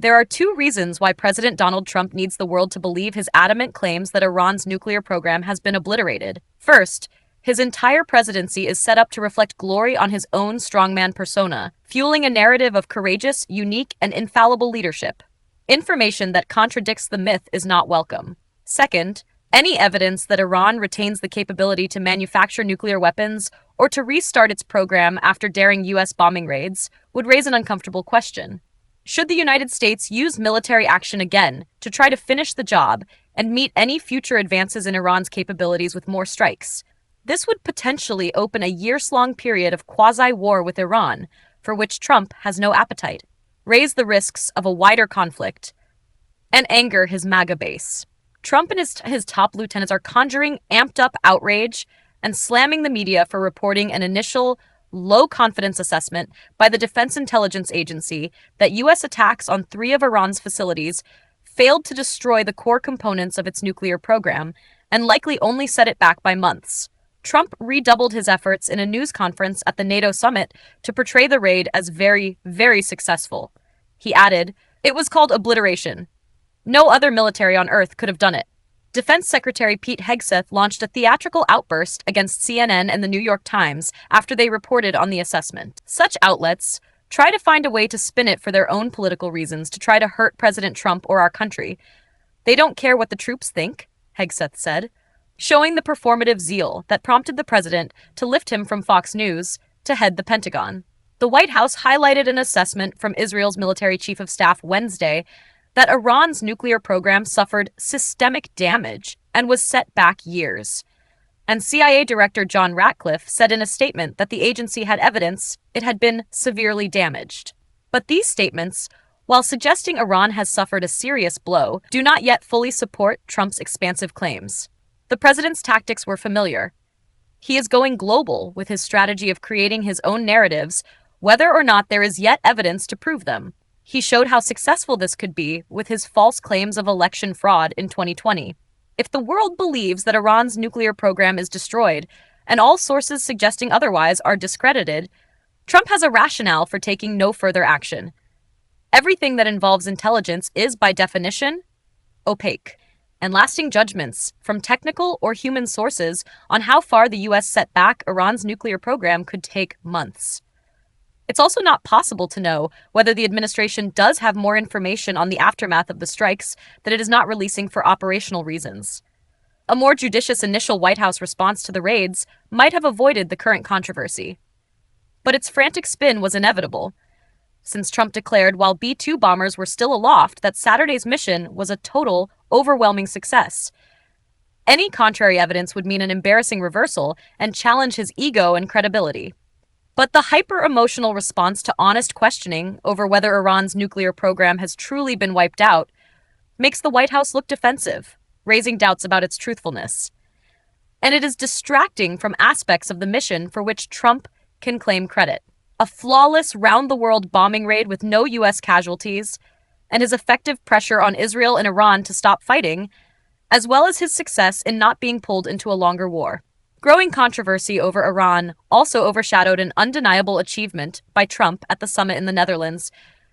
There are two reasons why President Donald Trump needs the world to believe his adamant claims that Iran's nuclear program has been obliterated. First, his entire presidency is set up to reflect glory on his own strongman persona, fueling a narrative of courageous, unique, and infallible leadership. Information that contradicts the myth is not welcome. Second, any evidence that Iran retains the capability to manufacture nuclear weapons or to restart its program after daring U.S. bombing raids would raise an uncomfortable question. Should the United States use military action again to try to finish the job and meet any future advances in Iran's capabilities with more strikes? This would potentially open a years-long period of quasi-war with Iran, for which Trump has no appetite, raise the risks of a wider conflict, and anger his MAGA base. Trump and his top lieutenants are conjuring amped-up outrage and slamming the media for reporting an initial low-confidence assessment by the Defense Intelligence Agency that U.S. attacks on 3 of Iran's facilities failed to destroy the core components of its nuclear program and likely only set it back by months. Trump redoubled his efforts in a news conference at the NATO summit to portray the raid as very, very successful. He added, "It was called obliteration. No other military on Earth could have done it." Defense Secretary Pete Hegseth launched a theatrical outburst against CNN and the New York Times after they reported on the assessment. Such outlets try to find a way to spin it for their own political reasons to try to hurt President Trump or our country. They don't care what the troops think, Hegseth said, showing the performative zeal that prompted the president to lift him from Fox News to head the Pentagon. The White House highlighted an assessment from Israel's military chief of staff Wednesday that Iran's nuclear program suffered systemic damage and was set back years. And CIA Director John Ratcliffe said in a statement that the agency had evidence it had been severely damaged. But these statements, while suggesting Iran has suffered a serious blow, do not yet fully support Trump's expansive claims. The president's tactics were familiar. He is going global with his strategy of creating his own narratives, whether or not there is yet evidence to prove them. He showed how successful this could be with his false claims of election fraud in 2020. If the world believes that Iran's nuclear program is destroyed, and all sources suggesting otherwise are discredited, Trump has a rationale for taking no further action. Everything that involves intelligence is, by definition, opaque, and lasting judgments from technical or human sources on how far the U.S. set back Iran's nuclear program could take months. It's also not possible to know whether the administration does have more information on the aftermath of the strikes that it is not releasing for operational reasons. A more judicious initial White House response to the raids might have avoided the current controversy. But its frantic spin was inevitable, since Trump declared while B-2 bombers were still aloft that Saturday's mission was a total, overwhelming success. Any contrary evidence would mean an embarrassing reversal and challenge his ego and credibility. But the hyper-emotional response to honest questioning over whether Iran's nuclear program has truly been wiped out makes the White House look defensive, raising doubts about its truthfulness. And it is distracting from aspects of the mission for which Trump can claim credit. A flawless round-the-world bombing raid with no U.S. casualties, and his effective pressure on Israel and Iran to stop fighting, as well as his success in not being pulled into a longer war. Growing controversy over Iran also overshadowed an undeniable achievement by Trump at the summit in the Netherlands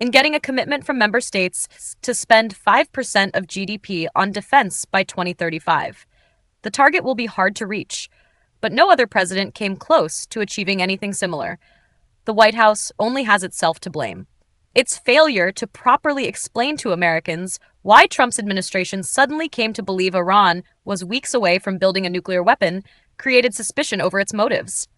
in getting a commitment from member states to spend 5% of GDP on defense by 2035. The target will be hard to reach, but no other president came close to achieving anything similar. The White House only has itself to blame. Its failure to properly explain to Americans why Trump's administration suddenly came to believe Iran was weeks away from building a nuclear weapon created suspicion over its motives.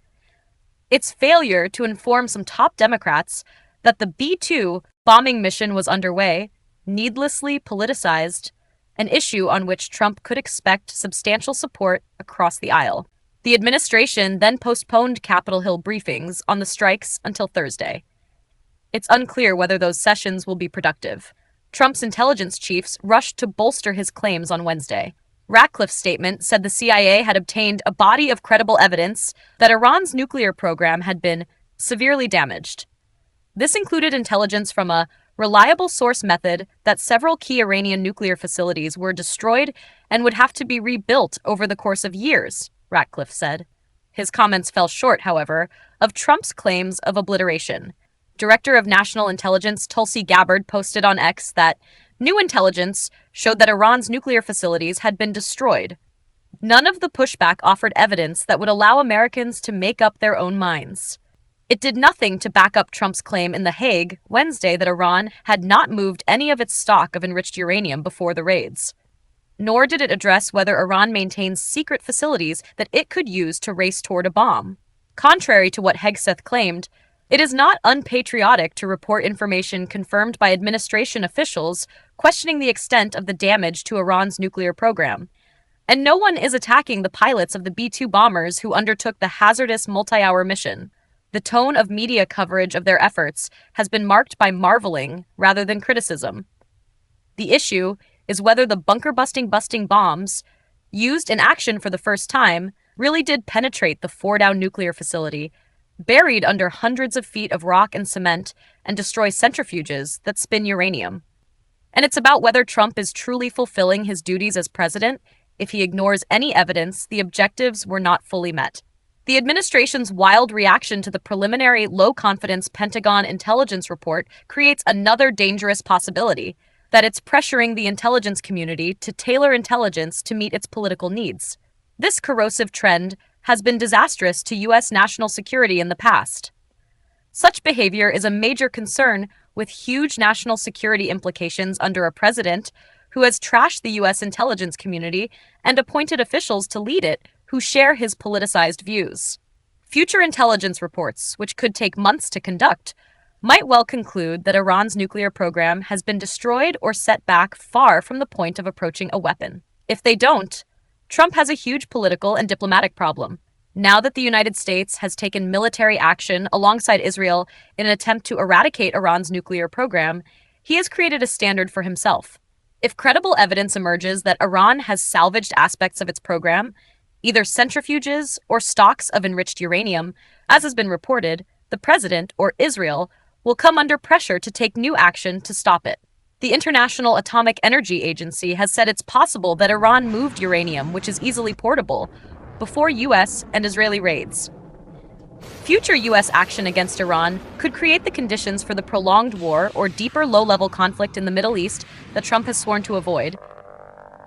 Its failure to inform some top Democrats that the B-2 bombing mission was underway needlessly politicized an issue on which Trump could expect substantial support across the aisle. The administration then postponed Capitol Hill briefings on the strikes until Thursday. It's unclear whether those sessions will be productive. Trump's intelligence chiefs rushed to bolster his claims on Wednesday. Ratcliffe's statement said the CIA had obtained a body of credible evidence that Iran's nuclear program had been severely damaged. This included intelligence from a reliable source method that several key Iranian nuclear facilities were destroyed and would have to be rebuilt over the course of years, Ratcliffe said. His comments fell short, however, of Trump's claims of obliteration. Director of National Intelligence Tulsi Gabbard posted on X that new intelligence showed that Iran's nuclear facilities had been destroyed. None of the pushback offered evidence that would allow Americans to make up their own minds. It did nothing to back up Trump's claim in The Hague Wednesday that Iran had not moved any of its stock of enriched uranium before the raids. Nor did it address whether Iran maintains secret facilities that it could use to race toward a bomb. Contrary to what Hegseth claimed, it is not unpatriotic to report information confirmed by administration officials questioning the extent of the damage to Iran's nuclear program. And no one is attacking the pilots of the B-2 bombers who undertook the hazardous multi-hour mission. The tone of media coverage of their efforts has been marked by marveling rather than criticism. The issue is whether the bunker-busting bombs, used in action for the first time, really did penetrate the Fordow nuclear facility, buried under hundreds of feet of rock and cement, and destroy centrifuges that spin uranium. And it's about whether Trump is truly fulfilling his duties as president if he ignores any evidence the objectives were not fully met. The administration's wild reaction to the preliminary low-confidence Pentagon intelligence report creates another dangerous possibility, that it's pressuring the intelligence community to tailor intelligence to meet its political needs. This corrosive trend has been disastrous to U.S. national security in the past. Such behavior is a major concern with huge national security implications under a president who has trashed the U.S. intelligence community and appointed officials to lead it who share his politicized views. Future intelligence reports, which could take months to conduct, might well conclude that Iran's nuclear program has been destroyed or set back far from the point of approaching a weapon. If they don't, Trump has a huge political and diplomatic problem. Now that the United States has taken military action alongside Israel in an attempt to eradicate Iran's nuclear program, he has created a standard for himself. If credible evidence emerges that Iran has salvaged aspects of its program, either centrifuges or stocks of enriched uranium, as has been reported, the president or Israel will come under pressure to take new action to stop it. The International Atomic Energy Agency has said it's possible that Iran moved uranium, which is easily portable, before U.S. and Israeli raids. Future U.S. action against Iran could create the conditions for the prolonged war or deeper low-level conflict in the Middle East that Trump has sworn to avoid,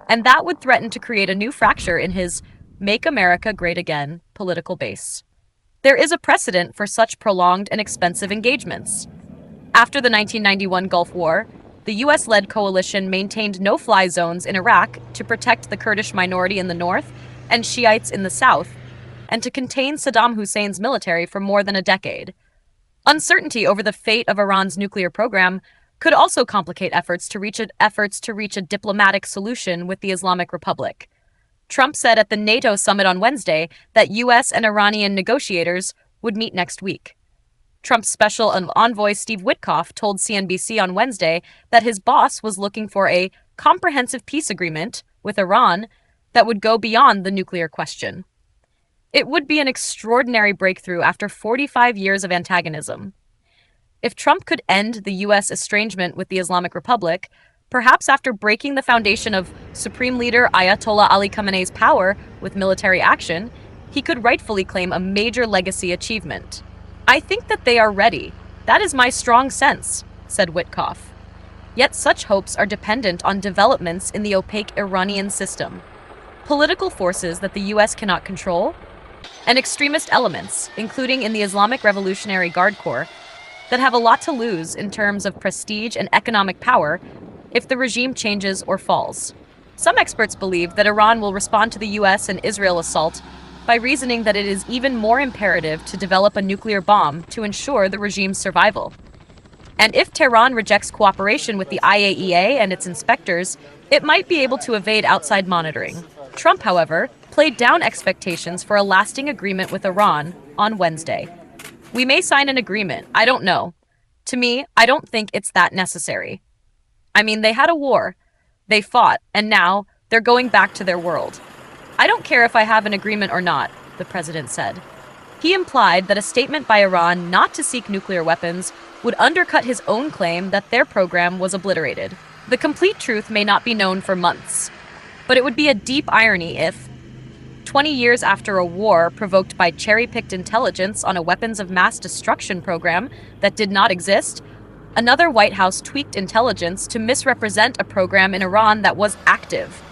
and that would threaten to create a new fracture in his Make America Great Again political base. There is a precedent for such prolonged and expensive engagements. After the 1991 Gulf War, the U.S.-led coalition maintained no-fly zones in Iraq to protect the Kurdish minority in the north and Shiites in the south, and to contain Saddam Hussein's military for more than a decade. Uncertainty over the fate of Iran's nuclear program could also complicate efforts to reach a diplomatic solution with the Islamic Republic. Trump said at the NATO summit on Wednesday that U.S. and Iranian negotiators would meet next week. Trump's special envoy Steve Witkoff told CNBC on Wednesday that his boss was looking for a comprehensive peace agreement with Iran that would go beyond the nuclear question. It would be an extraordinary breakthrough after 45 years of antagonism. If Trump could end the U.S. estrangement with the Islamic Republic, perhaps after breaking the foundation of Supreme Leader Ayatollah Ali Khamenei's power with military action, he could rightfully claim a major legacy achievement. I think that they are ready. That is my strong sense, said Witkoff. Yet such hopes are dependent on developments in the opaque Iranian system, political forces that the U.S. cannot control, and extremist elements, including in the Islamic Revolutionary Guard Corps, that have a lot to lose in terms of prestige and economic power if the regime changes or falls. Some experts believe that Iran will respond to the U.S. and Israel assault by reasoning that it is even more imperative to develop a nuclear bomb to ensure the regime's survival. And if Tehran rejects cooperation with the IAEA and its inspectors, it might be able to evade outside monitoring. Trump, however, played down expectations for a lasting agreement with Iran on Wednesday. We may sign an agreement, I don't know. To me, I don't think it's that necessary. I mean, they had a war, they fought, and now they're going back to their world. I don't care if I have an agreement or not, the president said. He implied that a statement by Iran not to seek nuclear weapons would undercut his own claim that their program was obliterated. The complete truth may not be known for months, but it would be a deep irony if 20 years after a war provoked by cherry-picked intelligence on a weapons of mass destruction program that did not exist, another White House tweaked intelligence to misrepresent a program in Iran that was active.